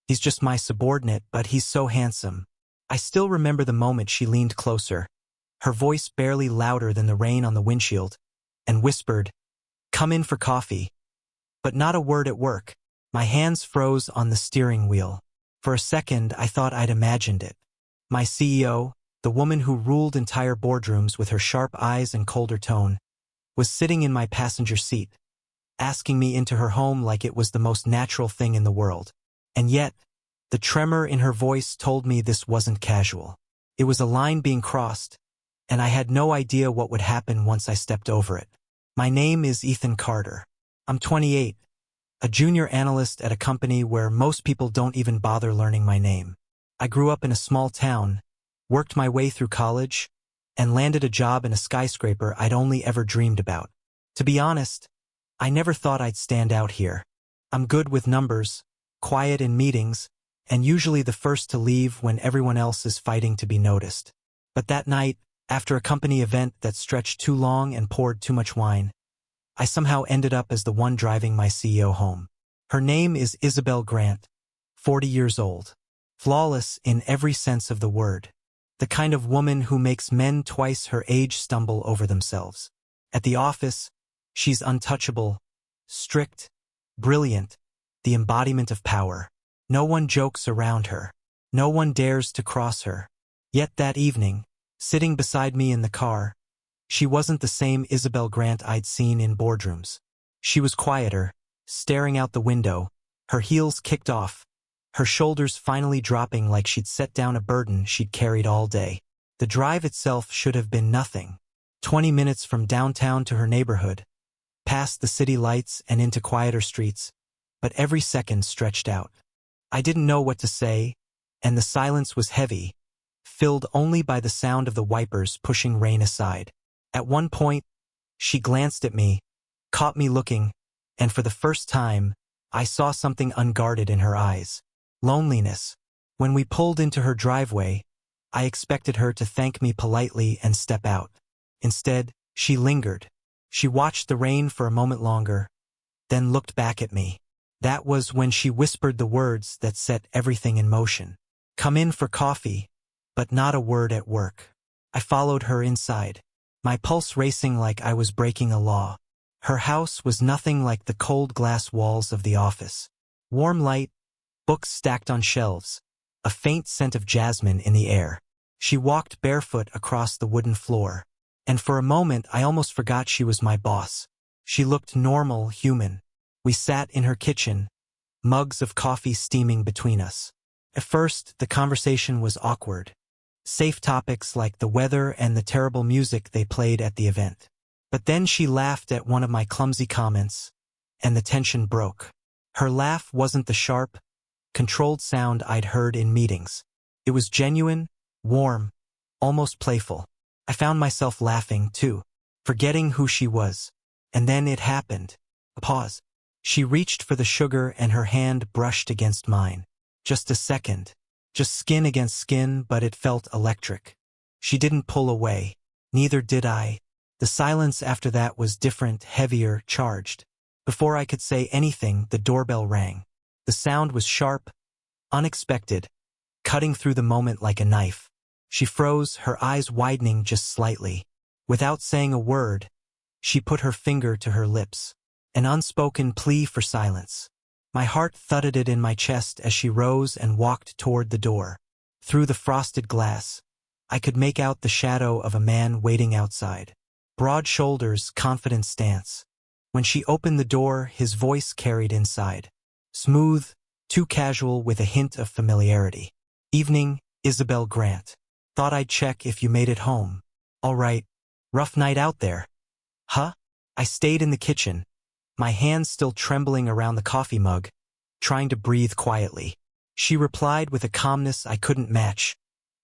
He's just my subordinate, but he's so handsome. I still remember the moment she leaned closer, her voice barely louder than the rain on the windshield, and whispered, "Come in for coffee." But not a word at work. My hands froze on the steering wheel. For a second, I thought I'd imagined it. My CEO, the woman who ruled entire boardrooms with her sharp eyes and colder tone, was sitting in my passenger seat, asking me into her home like it was the most natural thing in the world. And yet, the tremor in her voice told me this wasn't casual. It was a line being crossed, and I had no idea what would happen once I stepped over it. My name is Ethan Carter. I'm 28, a junior analyst at a company where most people don't even bother learning my name. I grew up in a small town, worked my way through college, and landed a job in a skyscraper I'd only ever dreamed about. To be honest, I never thought I'd stand out here. I'm good with numbers, quiet in meetings, and usually the first to leave when everyone else is fighting to be noticed. But that night, after a company event that stretched too long and poured too much wine, I somehow ended up as the one driving my CEO home. Her name is Isabel Grant, 40 years old. Flawless in every sense of the word. The kind of woman who makes men twice her age stumble over themselves. At the office, she's untouchable, strict, brilliant, the embodiment of power. No one jokes around her. No one dares to cross her. Yet that evening, sitting beside me in the car, she wasn't the same Isabel Grant I'd seen in boardrooms. She was quieter, staring out the window, her heels kicked off, her shoulders finally dropping like she'd set down a burden she'd carried all day. The drive itself should have been nothing. 20 minutes from downtown to her neighborhood, past the city lights and into quieter streets, but every second stretched out. I didn't know what to say, and the silence was heavy, filled only by the sound of the wipers pushing rain aside. At one point, she glanced at me, caught me looking, and for the first time, I saw something unguarded in her eyes. Loneliness. When we pulled into her driveway, I expected her to thank me politely and step out. Instead, she lingered. She watched the rain for a moment longer, then looked back at me. That was when she whispered the words that set everything in motion. "Come in for coffee," but not a word at work. I followed her inside, my pulse racing like I was breaking a law. Her house was nothing like the cold glass walls of the office. Warm light, books stacked on shelves, a faint scent of jasmine in the air. She walked barefoot across the wooden floor, and for a moment I almost forgot she was my boss. She looked normal, human. We sat in her kitchen, mugs of coffee steaming between us. At first, the conversation was awkward. Safe topics like the weather and the terrible music they played at the event. But then she laughed at one of my clumsy comments, and the tension broke. Her laugh wasn't the sharp, controlled sound I'd heard in meetings. It was genuine, warm, almost playful. I found myself laughing, too, forgetting who she was. And then it happened. A pause. She reached for the sugar and her hand brushed against mine. Just a second. Just skin against skin, but it felt electric. She didn't pull away. Neither did I. The silence after that was different, heavier, charged. Before I could say anything, the doorbell rang. The sound was sharp, unexpected, cutting through the moment like a knife. She froze, her eyes widening just slightly. Without saying a word, she put her finger to her lips. An unspoken plea for silence. My heart thudded in my chest as she rose and walked toward the door. Through the frosted glass, I could make out the shadow of a man waiting outside. Broad shoulders, confident stance. When she opened the door, his voice carried inside. Smooth, too casual with a hint of familiarity. "Evening, Isabel Grant. Thought I'd check if you made it home." "All right. Rough night out there." "Huh?" I stayed in the kitchen, my hands still trembling around the coffee mug, trying to breathe quietly. She replied with a calmness I couldn't match,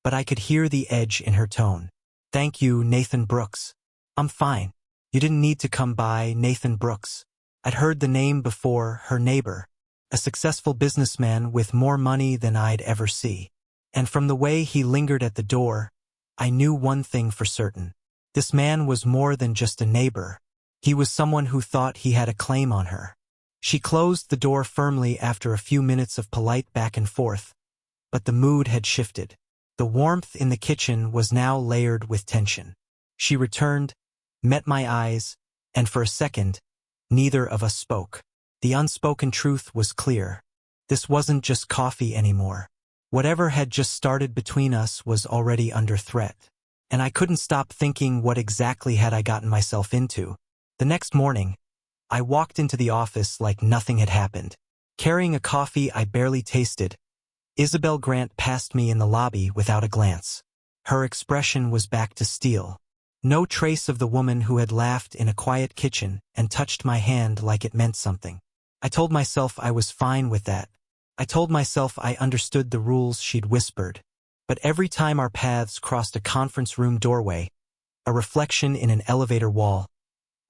but I could hear the edge in her tone. "Thank you, Nathan Brooks. I'm fine." "You didn't need to come by, Nathan Brooks." I'd heard the name before, her neighbor, a successful businessman with more money than I'd ever see. And from the way he lingered at the door, I knew one thing for certain. This man was more than just a neighbor. He was someone who thought he had a claim on her. She closed the door firmly after a few minutes of polite back and forth, but the mood had shifted. The warmth in the kitchen was now layered with tension. She returned, met my eyes, and for a second, neither of us spoke. The unspoken truth was clear. This wasn't just coffee anymore. Whatever had just started between us was already under threat. And I couldn't stop thinking, what exactly had I gotten myself into? The next morning, I walked into the office like nothing had happened. Carrying a coffee I barely tasted, Isabel Grant passed me in the lobby without a glance. Her expression was back to steel. No trace of the woman who had laughed in a quiet kitchen and touched my hand like it meant something. I told myself I was fine with that. I told myself I understood the rules she'd whispered. But every time our paths crossed a conference room doorway, a reflection in an elevator wall,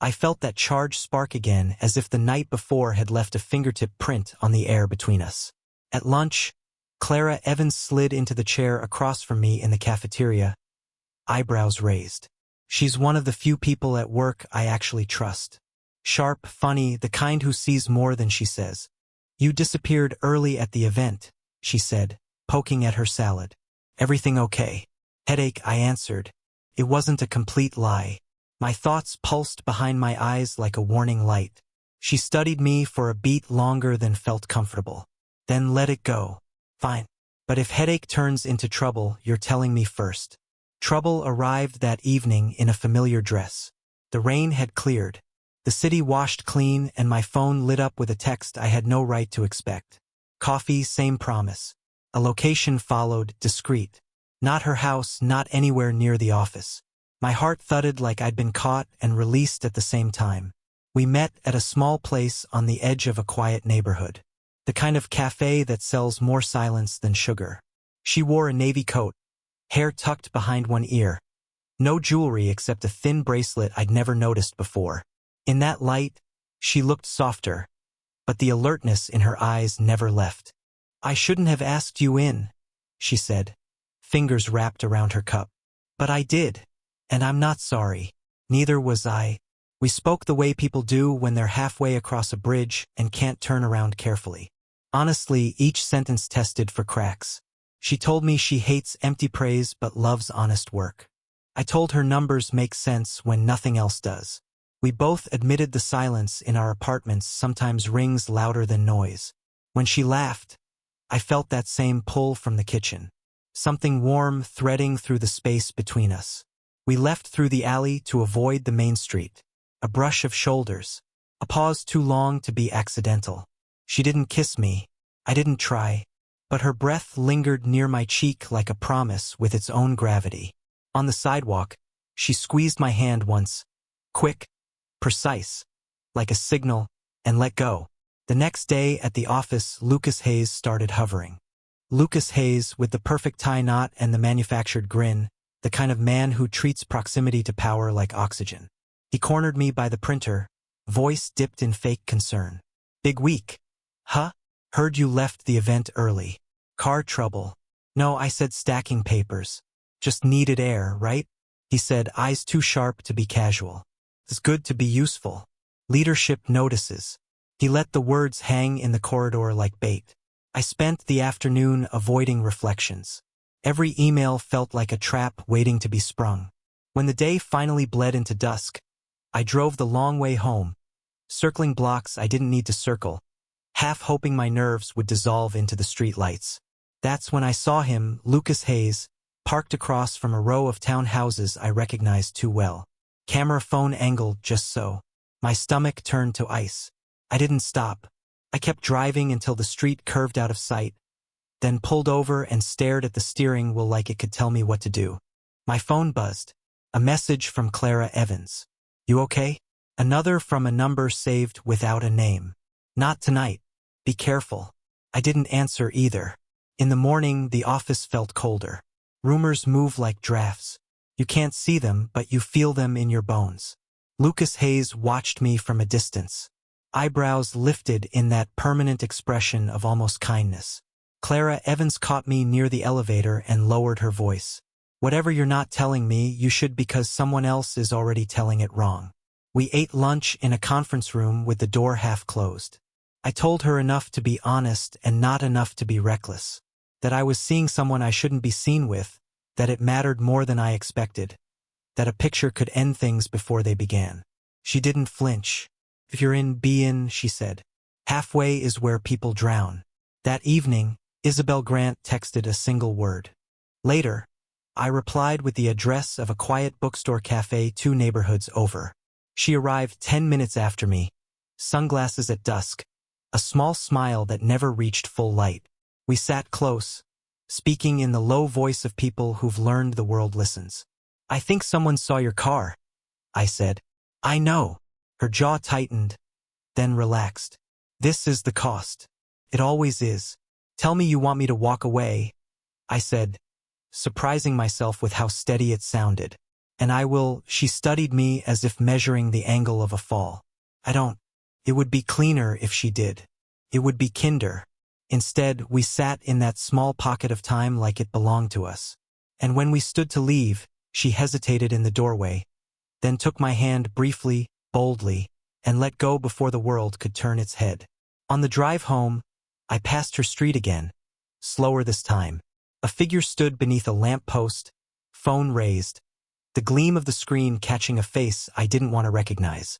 I felt that charged spark again, as if the night before had left a fingertip print on the air between us. At lunch, Clara Evans slid into the chair across from me in the cafeteria, eyebrows raised. She's one of the few people at work I actually trust. Sharp, funny, the kind who sees more than she says. "You disappeared early at the event," she said, poking at her salad. "Everything okay?" "Headache," I answered. It wasn't a complete lie. My thoughts pulsed behind my eyes like a warning light. She studied me for a beat longer than felt comfortable. "Then let it go." "Fine. But if headache turns into trouble, you're telling me first." Trouble arrived that evening in a familiar dress. The rain had cleared. The city washed clean, and my phone lit up with a text I had no right to expect. Coffee, same promise. A location followed, discreet. Not her house, not anywhere near the office. My heart thudded like I'd been caught and released at the same time. We met at a small place on the edge of a quiet neighborhood. The kind of cafe that sells more silence than sugar. She wore a navy coat, hair tucked behind one ear. No jewelry except a thin bracelet I'd never noticed before. In that light, she looked softer, but the alertness in her eyes never left. "I shouldn't have asked you in," she said, fingers wrapped around her cup. "But I did, and I'm not sorry. Neither was I." We spoke the way people do when they're halfway across a bridge and can't turn around carefully. Honestly, each sentence tested for cracks. She told me she hates empty praise but loves honest work. I told her numbers make sense when nothing else does. We both admitted the silence in our apartments sometimes rings louder than noise. When she laughed, I felt that same pull from the kitchen. Something warm threading through the space between us. We left through the alley to avoid the main street. A brush of shoulders. A pause too long to be accidental. She didn't kiss me. I didn't try. But her breath lingered near my cheek like a promise with its own gravity. On the sidewalk, she squeezed my hand once. Quick, precise, like a signal, and let go. The next day at the office, Lucas Hayes started hovering. Lucas Hayes, with the perfect tie knot and the manufactured grin, the kind of man who treats proximity to power like oxygen. He cornered me by the printer, voice dipped in fake concern. "Big week." "Huh? Heard you left the event early." "Car trouble." "No," I said, stacking papers. "Just needed air, right?" He said, eyes too sharp to be casual. "It's good to be useful. Leadership notices." He let the words hang in the corridor like bait. I spent the afternoon avoiding reflections. Every email felt like a trap waiting to be sprung. When the day finally bled into dusk, I drove the long way home, circling blocks I didn't need to circle, half hoping my nerves would dissolve into the street lights. That's when I saw him, Lucas Hayes, parked across from a row of townhouses I recognized too well. Camera phone angled just so. My stomach turned to ice. I didn't stop. I kept driving until the street curved out of sight, then pulled over and stared at the steering wheel like it could tell me what to do. My phone buzzed. A message from Clara Evans. "You okay?" Another from a number saved without a name. "Not tonight. Be careful." I didn't answer either. In the morning, the office felt colder. Rumors move like drafts. You can't see them, but you feel them in your bones. Lucas Hayes watched me from a distance. Eyebrows lifted in that permanent expression of almost kindness. Clara Evans caught me near the elevator and lowered her voice. "Whatever you're not telling me, you should, because someone else is already telling it wrong." We ate lunch in a conference room with the door half closed. I told her enough to be honest and not enough to be reckless. That I was seeing someone I shouldn't be seen with, that it mattered more than I expected, that a picture could end things before they began. She didn't flinch. If you're in, be in, she said. Halfway is where people drown. That evening, Isabel Grant texted a single word. Later, I replied with the address of a quiet bookstore cafe 2 neighborhoods over. She arrived 10 minutes after me, sunglasses at dusk, a small smile that never reached full light. We sat close, speaking in the low voice of people who've learned the world listens. I think someone saw your car, I said. I know. Her jaw tightened, then relaxed. This is the cost. It always is. Tell me you want me to walk away, I said, surprising myself with how steady it sounded. And I will. She studied me as if measuring the angle of a fall. I don't. It would be cleaner if she did. It would be kinder. Instead, we sat in that small pocket of time like it belonged to us. And when we stood to leave, she hesitated in the doorway, then took my hand briefly, boldly, and let go before the world could turn its head. On the drive home, I passed her street again, slower this time. A figure stood beneath a lamp post, phone raised, the gleam of the screen catching a face I didn't want to recognize.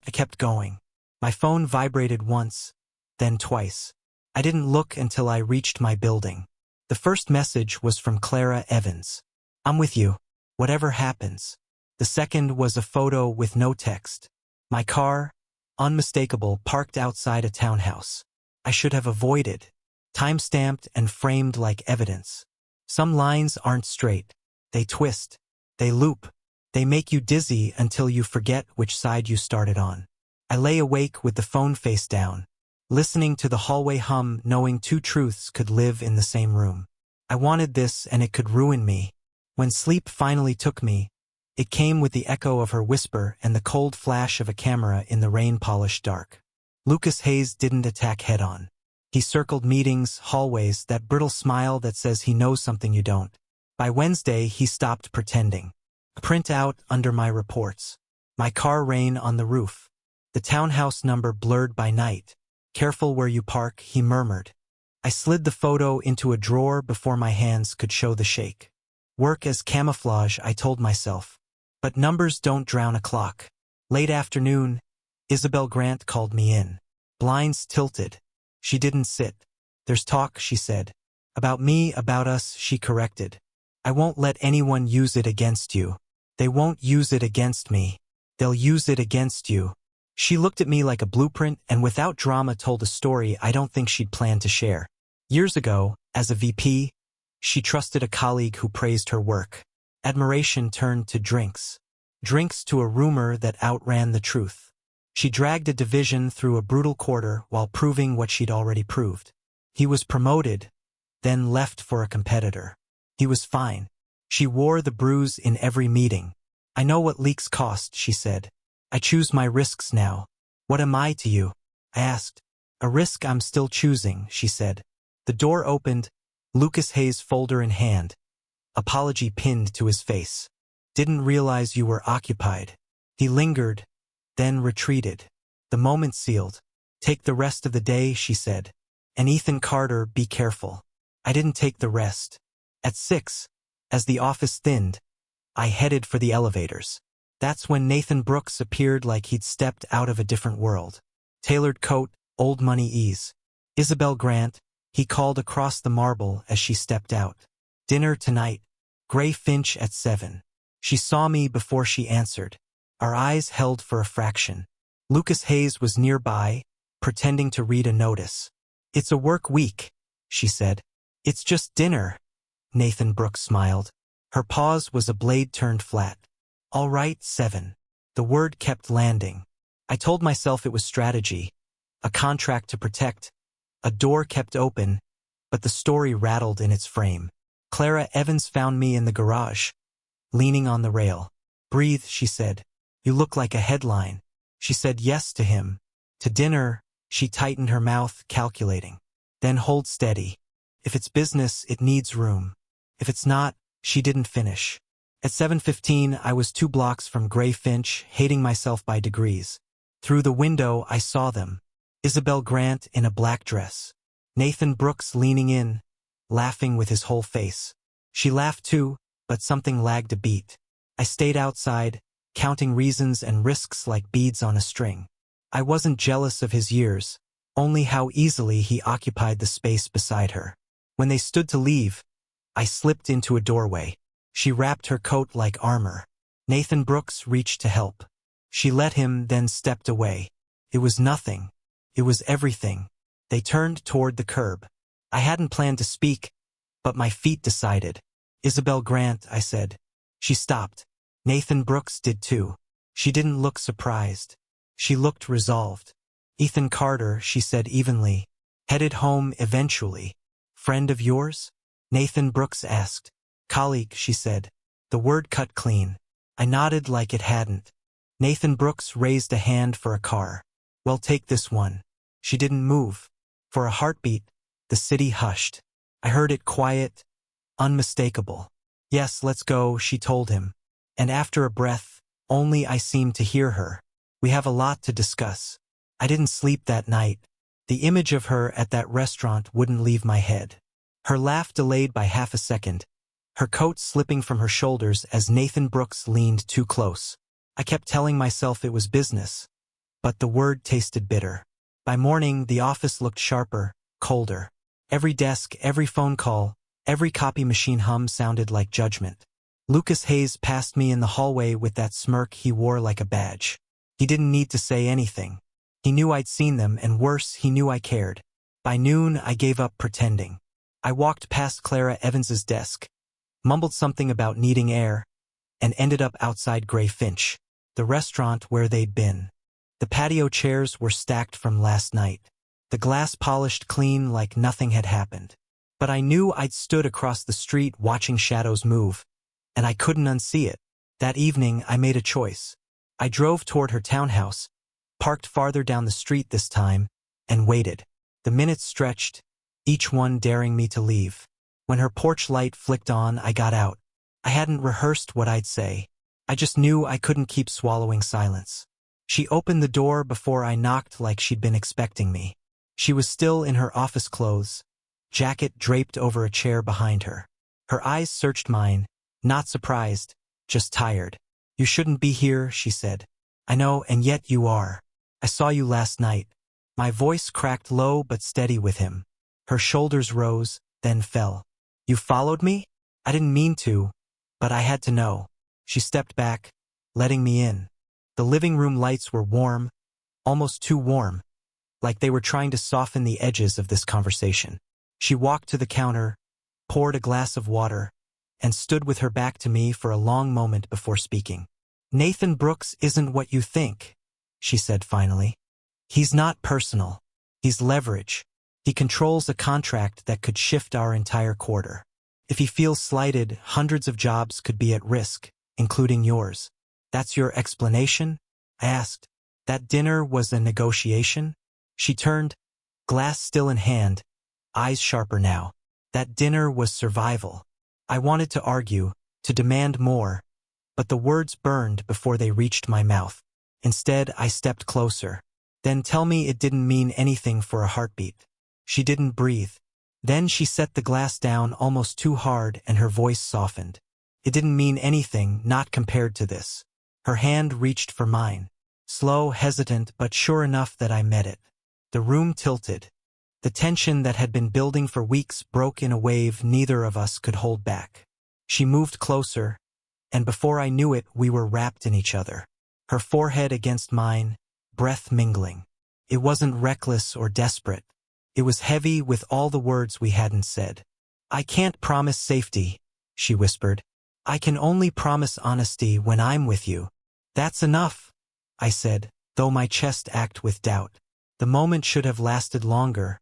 I kept going. My phone vibrated once, then twice. I didn't look until I reached my building. The first message was from Clara Evans. I'm with you, whatever happens. The second was a photo with no text. My car, unmistakable, parked outside a townhouse. I should have avoided. Time-stamped and framed like evidence. Some lines aren't straight. They twist. They loop. They make you dizzy until you forget which side you started on. I lay awake with the phone face down, listening to the hallway hum, knowing 2 truths could live in the same room. I wanted this and it could ruin me. When sleep finally took me, it came with the echo of her whisper and the cold flash of a camera in the rain-polished dark. Lucas Hayes didn't attack head-on. He circled meetings, hallways, that brittle smile that says he knows something you don't. By Wednesday, he stopped pretending. Print out under my reports. My car rain on the roof. The townhouse number blurred by night. Careful where you park, he murmured. I slid the photo into a drawer before my hands could show the shake. Work as camouflage, I told myself. But numbers don't drown a clock. Late afternoon, Isabel Grant called me in. Blinds tilted. She didn't sit. There's talk, she said. About me, about us, she corrected. I won't let anyone use it against you. They won't use it against me. They'll use it against you. She looked at me like a blueprint and without drama told a story I don't think she'd planned to share. Years ago, as a VP, she trusted a colleague who praised her work. Admiration turned to drinks. Drinks to a rumor that outran the truth. She dragged a division through a brutal quarter while proving what she'd already proved. He was promoted, then left for a competitor. He was fine. She wore the bruise in every meeting. I know what leaks cost, she said. I choose my risks now. What am I to you? I asked. A risk I'm still choosing, she said. The door opened, Lucas Hayes folder in hand. Apology pinned to his face. Didn't realize you were occupied. He lingered, then retreated. The moment sealed. Take the rest of the day, she said. And Ethan Carter, be careful. I didn't take the rest. At 6, as the office thinned, I headed for the elevators. That's when Nathan Brooks appeared like he'd stepped out of a different world. Tailored coat, old money ease. Isabel Grant, he called across the marble as she stepped out. Dinner tonight. Gray Finch at 7. She saw me before she answered. Our eyes held for a fraction. Lucas Hayes was nearby, pretending to read a notice. It's a work week, she said. It's just dinner. Nathan Brooks smiled. Her pause was a blade turned flat. All right, 7. The word kept landing. I told myself it was strategy. A contract to protect. A door kept open, but the story rattled in its frame. Clara Evans found me in the garage, leaning on the rail. Breathe, she said. You look like a headline. She said yes to him. To dinner, she tightened her mouth, calculating. Then hold steady. If it's business, it needs room. If it's not, she didn't finish. At 7:15, I was 2 blocks from Gray Finch, hating myself by degrees. Through the window, I saw them. Isabel Grant in a black dress. Nathan Brooks leaning in, laughing with his whole face. She laughed too, but something lagged a beat. I stayed outside, counting reasons and risks like beads on a string. I wasn't jealous of his years, only how easily he occupied the space beside her. When they stood to leave, I slipped into a doorway. She wrapped her coat like armor. Nathan Brooks reached to help. She let him, then stepped away. It was nothing. It was everything. They turned toward the curb. I hadn't planned to speak, but my feet decided. Isabel Grant, I said. She stopped. Nathan Brooks did too. She didn't look surprised. She looked resolved. Ethan Carter, she said evenly. Headed home eventually. Friend of yours? Nathan Brooks asked. Colleague, she said. The word cut clean. I nodded like it hadn't. Nathan Brooks raised a hand for a car. Well, take this one. She didn't move. For a heartbeat, the city hushed. I heard it quiet, unmistakable. Yes, let's go, she told him. And after a breath, only I seemed to hear her. We have a lot to discuss. I didn't sleep that night. The image of her at that restaurant wouldn't leave my head. Her laugh delayed by half a second, her coat slipping from her shoulders as Nathan Brooks leaned too close. I kept telling myself it was business, but the word tasted bitter. By morning, the office looked sharper, colder. Every desk, every phone call, every copy machine hum sounded like judgment. Lucas Hayes passed me in the hallway with that smirk he wore like a badge. He didn't need to say anything. He knew I'd seen them, and worse, he knew I cared. By noon, I gave up pretending. I walked past Clara Evans's desk, mumbled something about needing air, and ended up outside Gray Finch, the restaurant where they'd been. The patio chairs were stacked from last night, the glass polished clean like nothing had happened. But I knew I'd stood across the street watching shadows move, and I couldn't unsee it. That evening, I made a choice. I drove toward her townhouse, parked farther down the street this time, and waited. The minutes stretched, each one daring me to leave. When her porch light flicked on, I got out. I hadn't rehearsed what I'd say. I just knew I couldn't keep swallowing silence. She opened the door before I knocked like she'd been expecting me. She was still in her office clothes, jacket draped over a chair behind her. Her eyes searched mine, not surprised, just tired. You shouldn't be here, she said. I know, and yet you are. I saw you last night. My voice cracked low but steady with him. Her shoulders rose, then fell. You followed me? I didn't mean to, but I had to know. She stepped back, letting me in. The living room lights were warm, almost too warm, like they were trying to soften the edges of this conversation. She walked to the counter, poured a glass of water, and stood with her back to me for a long moment before speaking. Nathan Brooks isn't what you think, she said finally. He's not personal. He's leverage. He controls a contract that could shift our entire quarter. If he feels slighted, hundreds of jobs could be at risk, including yours. That's your explanation? I asked. That dinner was a negotiation? She turned, glass still in hand, eyes sharper now. That dinner was survival. I wanted to argue, to demand more, but the words burned before they reached my mouth. Instead, I stepped closer. Then tell me it didn't mean anything for a heartbeat. She didn't breathe. Then she set the glass down almost too hard and her voice softened. It didn't mean anything, not compared to this. Her hand reached for mine. Slow, hesitant, but sure enough that I met it. The room tilted. The tension that had been building for weeks broke in a wave neither of us could hold back. She moved closer, and before I knew it, we were wrapped in each other. Her forehead against mine, breath mingling. It wasn't reckless or desperate. It was heavy with all the words we hadn't said. I can't promise safety, she whispered. I can only promise honesty when I'm with you. That's enough, I said, though my chest ached with doubt. The moment should have lasted longer,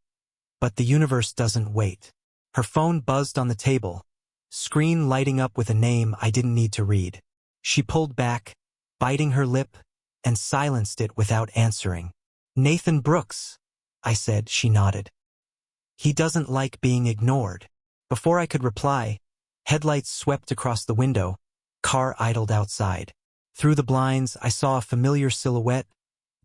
but the universe doesn't wait. Her phone buzzed on the table, screen lighting up with a name I didn't need to read. She pulled back, biting her lip, and silenced it without answering. Nathan Brooks, I said. She nodded. He doesn't like being ignored. Before I could reply, headlights swept across the window, car idled outside. Through the blinds, I saw a familiar silhouette,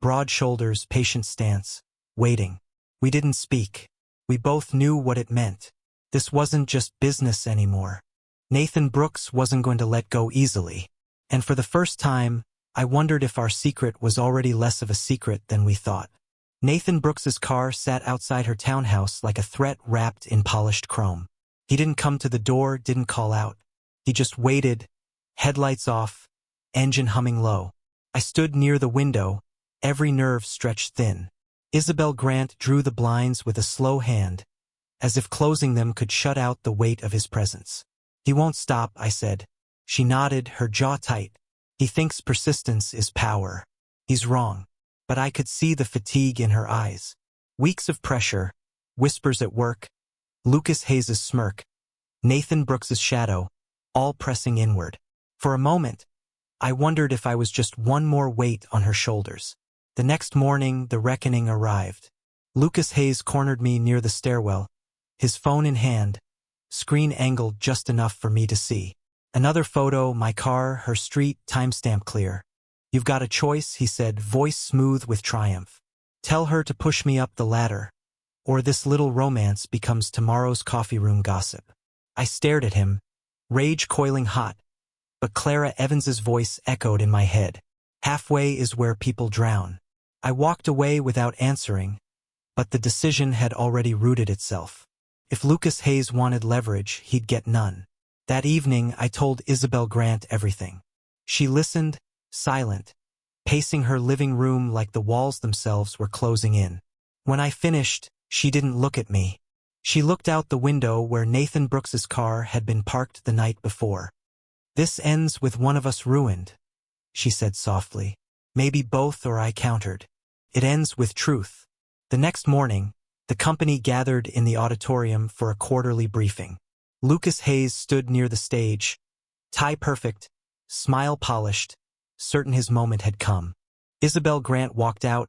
broad shoulders, patient stance. waiting. We didn't speak. We both knew what it meant. This wasn't just business anymore. Nathan Brooks wasn't going to let go easily. And for the first time, I wondered if our secret was already less of a secret than we thought. Nathan Brooks's car sat outside her townhouse like a threat wrapped in polished chrome. He didn't come to the door, didn't call out. He just waited, headlights off, engine humming low. I stood near the window, every nerve stretched thin. Isabel Grant drew the blinds with a slow hand, as if closing them could shut out the weight of his presence. "He won't stop," I said. She nodded, her jaw tight. "He thinks persistence is power. He's wrong." But I could see the fatigue in her eyes. Weeks of pressure, whispers at work, Lucas Hayes's smirk, Nathan Brooks's shadow, all pressing inward. For a moment, I wondered if I was just one more weight on her shoulders. The next morning, the reckoning arrived. Lucas Hayes cornered me near the stairwell, his phone in hand, screen angled just enough for me to see. Another photo, my car, her street, timestamp clear. "You've got a choice," he said, voice smooth with triumph. "Tell her to push me up the ladder, or this little romance becomes tomorrow's coffee room gossip." I stared at him, rage coiling hot, but Clara Evans's voice echoed in my head. "Halfway is where people drown." I walked away without answering, but the decision had already rooted itself. If Lucas Hayes wanted leverage, he'd get none. That evening, I told Isabel Grant everything. She listened, silent, pacing her living room like the walls themselves were closing in. When I finished, she didn't look at me. She looked out the window where Nathan Brooks's car had been parked the night before. "This ends with one of us ruined," she said softly. "Maybe both," or I countered. "It ends with truth." The next morning, the company gathered in the auditorium for a quarterly briefing. Lucas Hayes stood near the stage, tie perfect, smile polished, certain his moment had come. Isabel Grant walked out,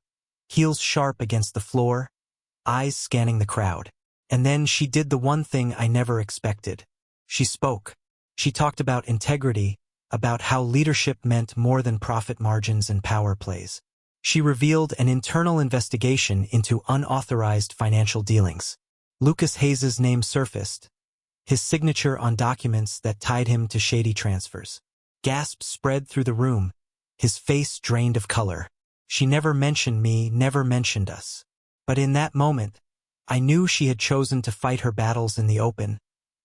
heels sharp against the floor, eyes scanning the crowd. And then she did the one thing I never expected. She spoke. She talked about integrity, about how leadership meant more than profit margins and power plays. She revealed an internal investigation into unauthorized financial dealings. Lucas Hayes's name surfaced, his signature on documents that tied him to shady transfers. Gasps spread through the room, his face drained of color. She never mentioned me, never mentioned us. But in that moment, I knew she had chosen to fight her battles in the open,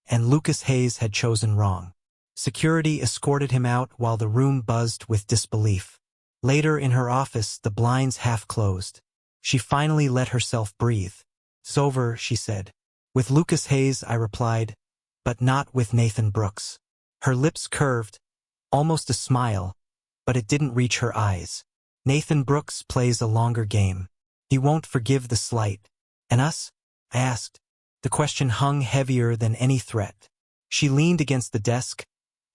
and Lucas Hayes had chosen wrong. Security escorted him out while the room buzzed with disbelief. Later in her office, the blinds half closed. She finally let herself breathe. "It's over," she said. "With Lucas Hayes," I replied, "but not with Nathan Brooks." Her lips curved, almost a smile, but it didn't reach her eyes. "Nathan Brooks plays a longer game. He won't forgive the slight. And us?" I asked. The question hung heavier than any threat. She leaned against the desk,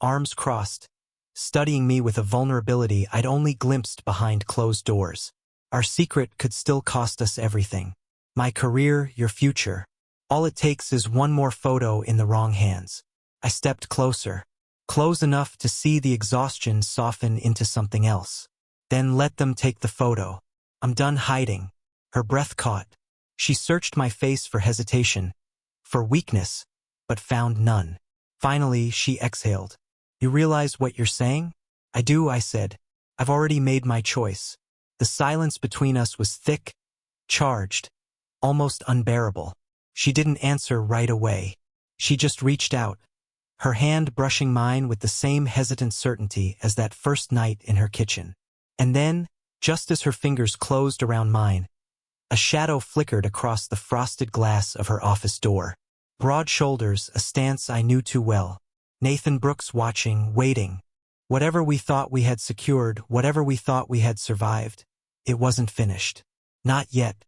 arms crossed, studying me with a vulnerability I'd only glimpsed behind closed doors. "Our secret could still cost us everything. My career, your future. All it takes is one more photo in the wrong hands." I stepped closer, close enough to see the exhaustion soften into something else. "Then let them take the photo. I'm done hiding." Her breath caught. She searched my face for hesitation, for weakness, but found none. Finally, she exhaled. "You realize what you're saying?" "I do," I said. "I've already made my choice." The silence between us was thick, charged, almost unbearable. She didn't answer right away. She just reached out, her hand brushing mine with the same hesitant certainty as that first night in her kitchen. And then, just as her fingers closed around mine, a shadow flickered across the frosted glass of her office door. Broad shoulders, a stance I knew too well. Nathan Brooks watching, waiting. Whatever we thought we had secured, whatever we thought we had survived, it wasn't finished. Not yet.